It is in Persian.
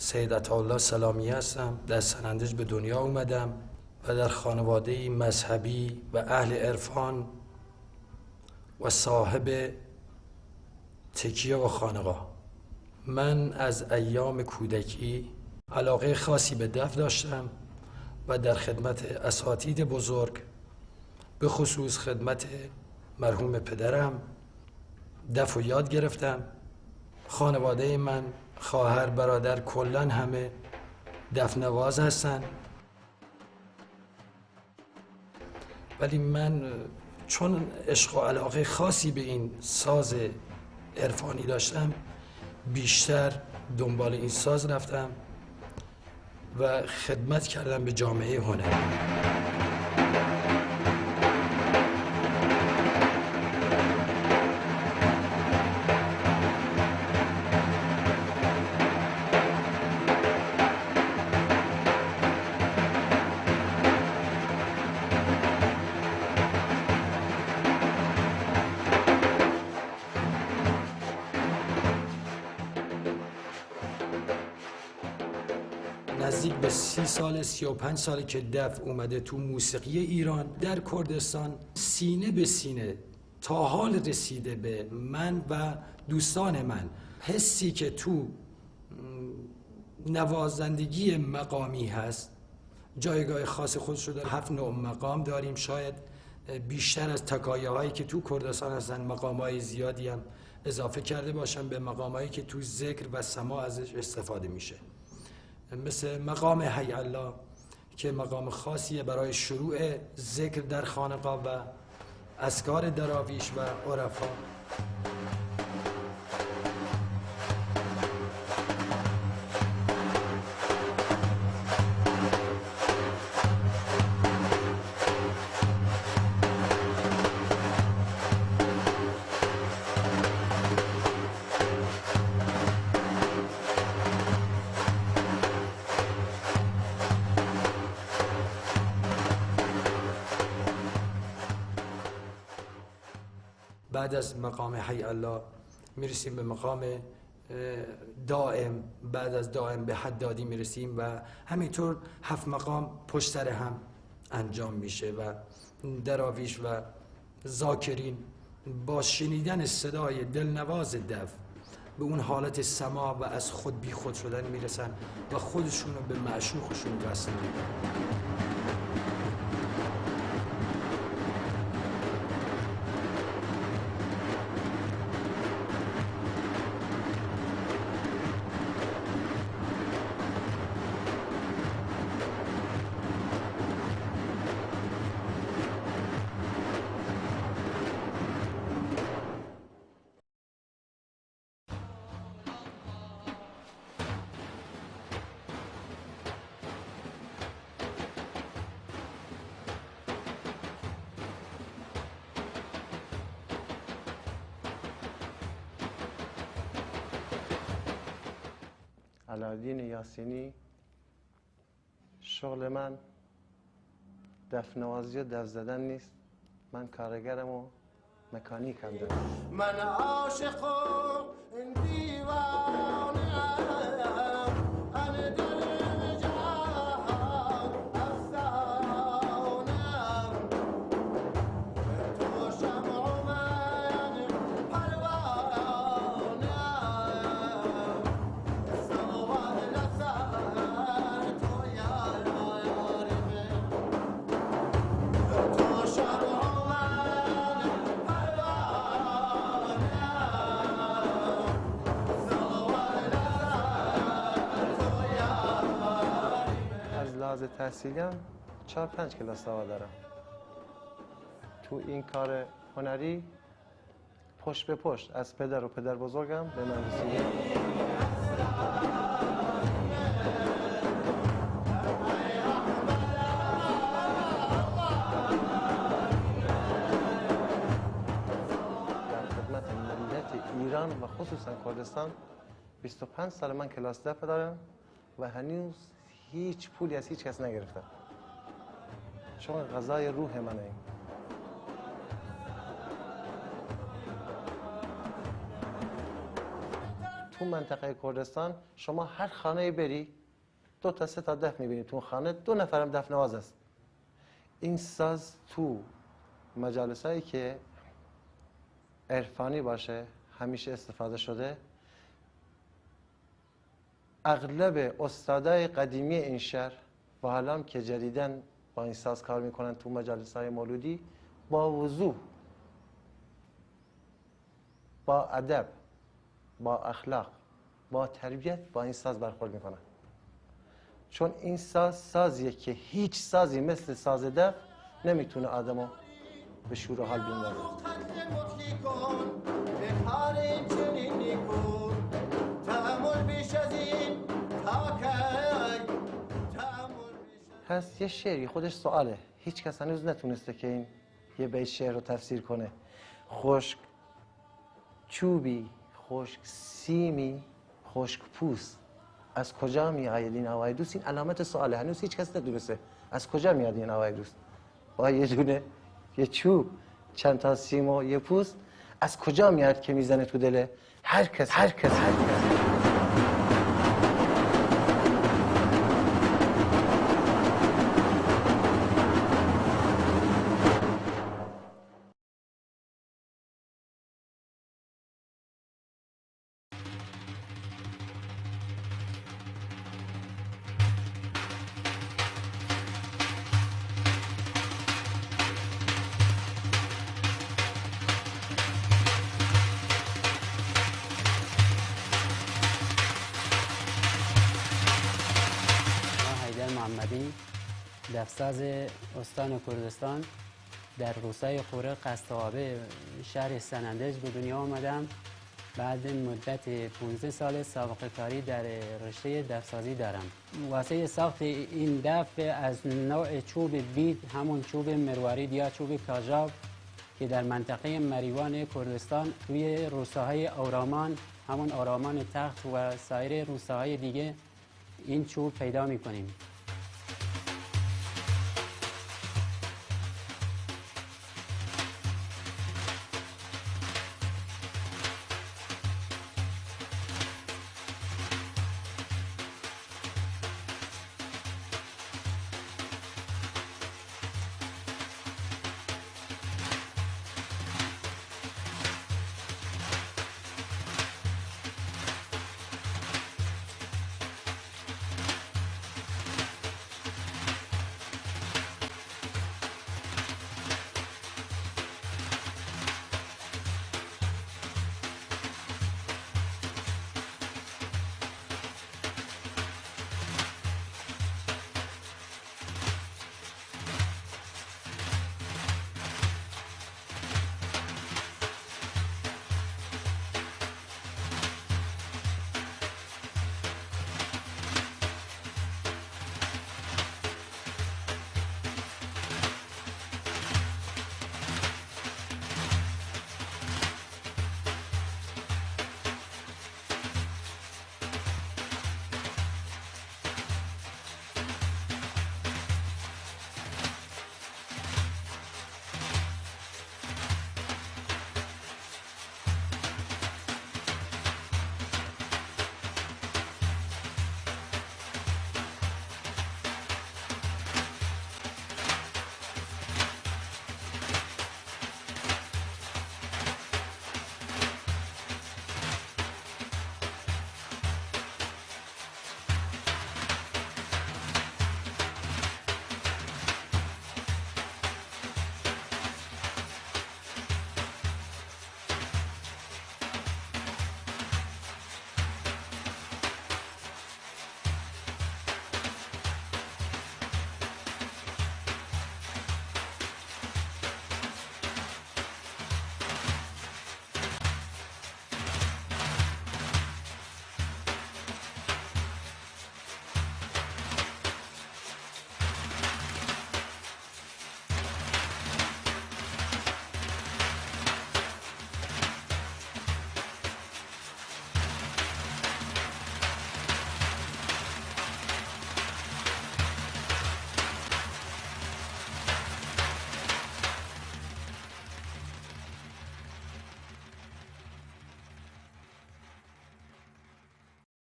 سید عطاالله سلامی هستم. در سنندج به دنیا اومدم و در خانواده مذهبی و اهل عرفان و صاحب تکیه و خانقاه. من از ایام کودکی علاقه خاصی به دف داشتم و در خدمت اساتید بزرگ، به خصوص خدمت مرحوم پدرم، دف و یاد گرفتم. خانواده من، خواهر، برادر، کلن همه دف نواز هستن. ولی من چون عشق و علاقه خاصی به این ساز عرفانی داشتم، بیشتر دنبال این ساز رفتم و خدمت کردم به جامعه هنری. نزدیک به 30 سال 35 ساله که دف اومده تو موسیقی ایران. در کردستان سینه به سینه تا حال رسیده به من و دوستان من. حسی که تو نوازندگی مقامی هست جایگاه خاص خودش رو داره. 7 نوع مقام داریم، شاید بیشتر از تکایه هایی که تو کردستان هستن مقام های زیادی هم اضافه کرده باشن به مقام هایی که تو ذکر و سماع ازش استفاده میشه. مثل مقام حی الله که مقام خاصیه برای شروع ذکر در خانقاه و اذکار دراویش و عرفا. بعد از مقام حی الله میرسیم به مقام دائم، بعد از دائم به حدادی میرسیم و همینطور 7 مقام پشت سر هم انجام میشه و دراویش و ذاکرین با شنیدن صدای دلنواز دف به اون حالت سماع و از خود بی خود شدن میرسن و خودشون رو به معشوقشون وصل میکنن. علاءالدین یاسینی. شغل من دف نوازی و دف زدن نیست، من کارگرم و مکانیکم دارم. من عاشق و دیوانه از تحصیلیم 4-5 کلاس دارم. تو این کار هنری پشت به پشت از پدر و پدر بزرگم به من رسیده. در خدمت ملت ایران و خصوصا کردستان 25 سال من کلاس دف دارم و هنوز هیچ پولی از هیچ کس نگرفتم، چون غذای روح منه. تو منطقه کردستان شما هر خانه بری 2 تا 3 تا دف میبینید. تو خانه 2 نفرم دف نواز است. این ساز تو مجالسایی که عرفانی باشه همیشه استفاده شده. اغلب استادای قدیمی این شهر و حالا که جدیداً با این ساز کار میکنن تو مجالس‌های مولودی با وضوح، با ادب، با اخلاق، با تربیت با این ساز برخورد میکنن. چون این ساز سازیه که هیچ سازی مثل ساز دف نمیتونه آدمو به شور و حال بیندازه. هست یه شعری خودش سواله، هیچ کس هنوز نتونسته که این یه بیت شعر رو تفسیر کنه. خشک چوبی، خشک سیمی، خشک پوست، از کجا میآید این هوای دوست؟ این علامت سواله، هنوز هیچ کس ندونسته از کجا میاد این هوای دوست. با یه دونه یه چوب، چند تا سیم و یه پوست، از کجا میاد که میزنه تو دل هر کس. محمدی، دفساز استان کردستان، در روستای خوره قصدآبه شهر سنندج به دنیا آمدم. بعد مدت 15 سال سابقه کاری در رشته دفسازی دارم. واسه ساخت این دف از نوع چوب بید، همون چوب مروارید یا چوب کاژاو که در منطقه مریوان کردستان توی روستاهای آرامان، همون آرامان تخت و سایر روستاهای دیگه این چوب پیدا می‌کنیم.